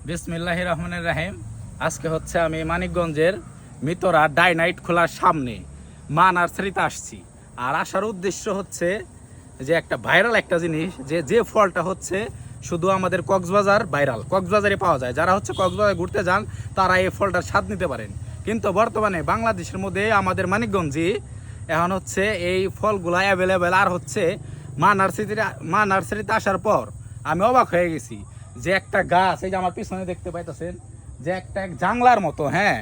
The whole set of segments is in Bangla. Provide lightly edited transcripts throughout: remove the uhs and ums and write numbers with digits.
বিসমিল্লাহির রহমানির রহিম। আজকে হচ্ছে আমি মানিকগঞ্জের মিতরা ডাইনাইট খোলার সামনে মা নার্সারিতে আসছি। আর আসার উদ্দেশ্য হচ্ছে যে একটা ভাইরাল একটা জিনিস, যে ফলটা হচ্ছে শুধু আমাদের কক্সবাজারে পাওয়া যায়। যারা হচ্ছে কক্সবাজারে ঘুরতে যান তারা এই ফলটার স্বাদ নিতে পারেন। কিন্তু বর্তমানে বাংলাদেশের মধ্যে আমাদের মানিকগঞ্জে এখন হচ্ছে এই ফলগুলা অ্যাভেলেবেল। আর হচ্ছে মা নার্সারিতে আসার পর আমি অবাক হয়ে গেছি যে একটা গাছ, এই যে আমার পিছনে দেখতে পাইতেছেন যে একটা জাংলার মতো, হ্যাঁ,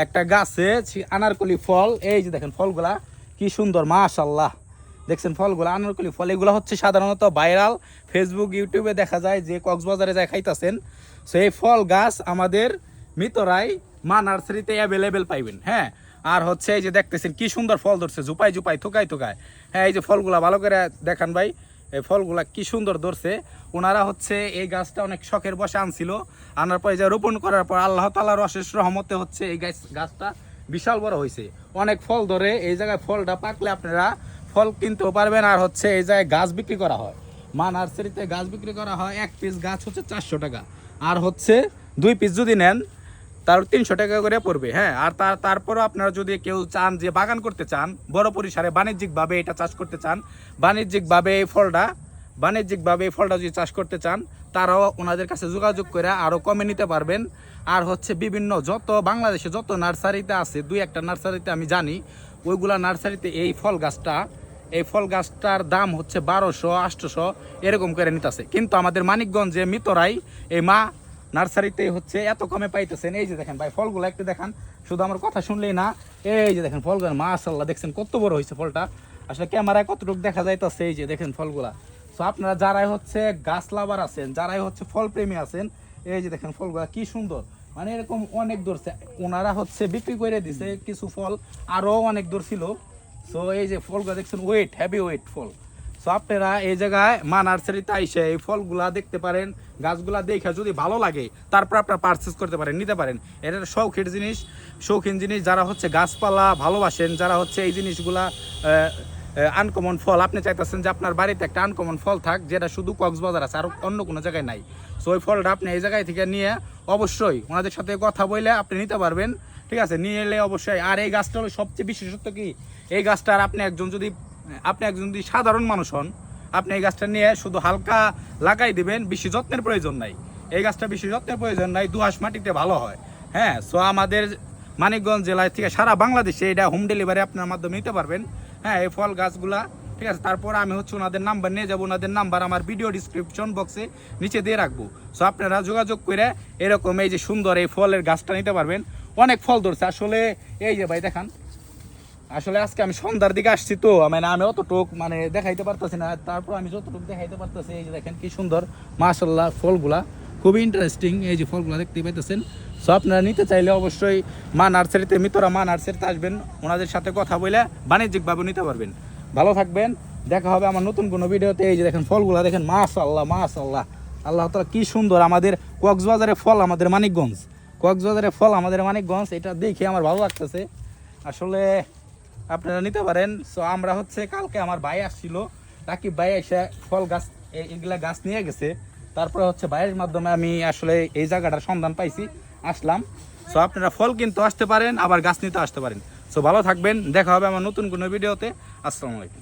একটা গাছে আনারকলি ফল। এই যে দেখেন ফলগুলা কি সুন্দর, মাশাআল্লাহ। দেখছেন ফলগুলা আনারকলি ফল। এগুলো হচ্ছে সাধারণত ভাইরাল, ফেসবুক ইউটিউবে দেখা যায় যে কক্সবাজারে যায় খাইতেছেন। সো এই ফল গাছ আমাদের মিতরাই মা নার্সারিতে অ্যাভেলেবেল পাইবেন। হ্যাঁ, আর হচ্ছে এই যে দেখতেছেন কি সুন্দর ফল ধরছে, জুপাই জুপাই থোকায় থোকায়। হ্যাঁ, এই যে ফলগুলা ভালো করে দেখান ভাই, এই ফলগুলা কি সুন্দর ধরছে। ওনারা হচ্ছে এই গাছটা অনেক শখের বসে আনছিল, আনার পরে যে রোপণ করার পর আল্লাহ তাআলার অশেষ রহমতে হচ্ছে এই গাছটা বিশাল বড় হয়েছে, অনেক ফল ধরে। এই জায়গায় ফলটা পাকলে আপনারা ফল কিনতেও পারবেন। আর হচ্ছে এই জায়গায় গাছ বিক্রি করা হয়, মা নার্সারিতে গাছ বিক্রি করা হয়। এক পিস গাছ হচ্ছে 400 টাকা, আর হচ্ছে 2 পিস যদি নেন তার 300 টাকা করে পড়বে। হ্যাঁ, আর তারপরও আপনারা যদি কেউ চান যে বাগান করতে চান, বড় পরিসরে বাণিজ্যিকভাবে এটা চাষ করতে চান, বাণিজ্যিকভাবে এই ফলটা যদি চাষ করতে চান, তারাও ওনাদের কাছে যোগাযোগ করে আরও কমে নিতে পারবেন। আর হচ্ছে বিভিন্ন বাংলাদেশে যত নার্সারিতে আছে, 2-1টা নার্সারিতে আমি জানি, ওইগুলা নার্সারিতে এই ফল গাছটার দাম হচ্ছে 1200-800 এরকম করে নিতেছে। কিন্তু আমাদের মানিকগঞ্জে মিতরাই এই মা নার্সারিতে হচ্ছে এত কমে পাইতেছেন। এই যে দেখেন ভাই ফলগুলো একটু দেখান, শুধু আমার কথা শুনলেই না। এই যে দেখেন ফলগুলো, মাশাআল্লাহ, দেখছেন কত বড় হয়েছে ফলটা। আসলে ক্যামেরায় কতটুকু দেখা যাইতেছে, এই যে দেখেন ফলগুলা। সো আপনারা যারাই হচ্ছে গাছ লাভার আছেন, যারাই হচ্ছে ফল প্রেমী আছেন, এই যে দেখেন ফলগুলা কি সুন্দর, মানে এরকম অনেক ধরছে। ওনারা হচ্ছে বিক্রি করে দিছে কিছু ফল, আরও অনেক দূর ছিল। সো এই যে ফলগুলো দেখছেন, হেভি ওয়েট ফল। সো আপনারা এই জায়গায় মা নার্সারিতে আইসে এই ফলগুলা দেখতে পারেন, গাছগুলা দেখে যদি ভালো লাগে তারপর আপনারা পারচেস করতে পারেন, নিতে পারেন। এটা শৌখিন জিনিস। যারা হচ্ছে গাছপালা ভালোবাসেন, যারা হচ্ছে এই জিনিসগুলা আনকমন ফল, আপনি চাইতেছেন যে আপনার বাড়িতে একটা আনকমন ফল থাক, যেটা শুধু কক্সবাজার আছে আর অন্য কোনো জায়গায় নাই। সো ওই ফলটা আপনি এই জায়গায় থেকে নিয়ে অবশ্যই ওনাদের সাথে কথা বলে আপনি নিতে পারবেন, ঠিক আছে, নিয়ে এলে অবশ্যই। আর এই গাছটা হলো সবচেয়ে বিশেষত্ব কি, এই গাছটার আপনি একজন যদি সাধারণ মানুষ হন, আপনি এই গাছটা নিয়ে শুধু হালকা লাগাই দিবেন, বেশি যত্নের প্রয়োজন নাই। এই গাছটা বেশি যত্নের প্রয়োজন নাই, দোআঁশ মাটিতে ভালো হয়। হ্যাঁ, সো আমাদের মানিকগঞ্জ জেলায় থেকে সারা বাংলাদেশে এটা হোম ডেলিভারি আপনার মাধ্যমে নিতে পারবেন। হ্যাঁ, এই ফল গাছগুলা, ঠিক আছে। তারপর আমি হচ্ছে ওনাদের নাম্বার নিয়ে যাবো, ওনাদের নাম্বার আমার ভিডিও ডিসক্রিপশন বক্সে নিচে দিয়ে রাখবো। সো আপনারা যোগাযোগ করে এরকম এই যে সুন্দর এই ফলের গাছটা নিতে পারবেন। অনেক ফল ধরছে আসলে। এই যে ভাই দেখান, আসলে আজকে আমি সন্ধ্যার দিকে আসছি, তো আমি অতটুক দেখাইতে পারতেছি না, তারপর আমি যতটুকু দেখাইতে পারতেছি। এই যে দেখেন কি সুন্দর, মাশাআল্লাহ, ফলগুলা খুবই ইন্টারেস্টিং। এই যে ফলগুলা দেখতেই পাইতেছেন। সো আপনারা নিতে চাইলে অবশ্যই মিতরা মা নার্সারিতে আসবেন, ওনাদের সাথে কথা বলে বাণিজ্যিকভাবে নিতে পারবেন। ভালো থাকবেন, দেখা হবে আমার নতুন কোনো ভিডিওতে। এই যে দেখেন ফলগুলা দেখেন, মাশাআল্লাহ, আল্লাহ তাআলা কি সুন্দর। আমাদের কক্সবাজারের ফল আমাদের মানিকগঞ্জ, এটা দেখে আমার ভালো লাগতেছে আসলে। আপনারা নিতে পারেন। সো আমরা হচ্ছে কালকে আমার ভাই আসছিল, রাকিব ভাই এসে ফল গাছ এগুলা গাছ নিয়ে গেছে। তারপরে হচ্ছে ভাইয়ের মাধ্যমে আমি আসলে এই জায়গাটার সন্ধান পাইছি, আসলাম। সো আপনারা ফল কিনতে আসতে পারেন, আবার গাছ নিতে আসতে পারেন। সো ভালো থাকবেন, দেখা হবে আমার নতুন কোনো ভিডিওতে। আসসালামু আলাইকুম।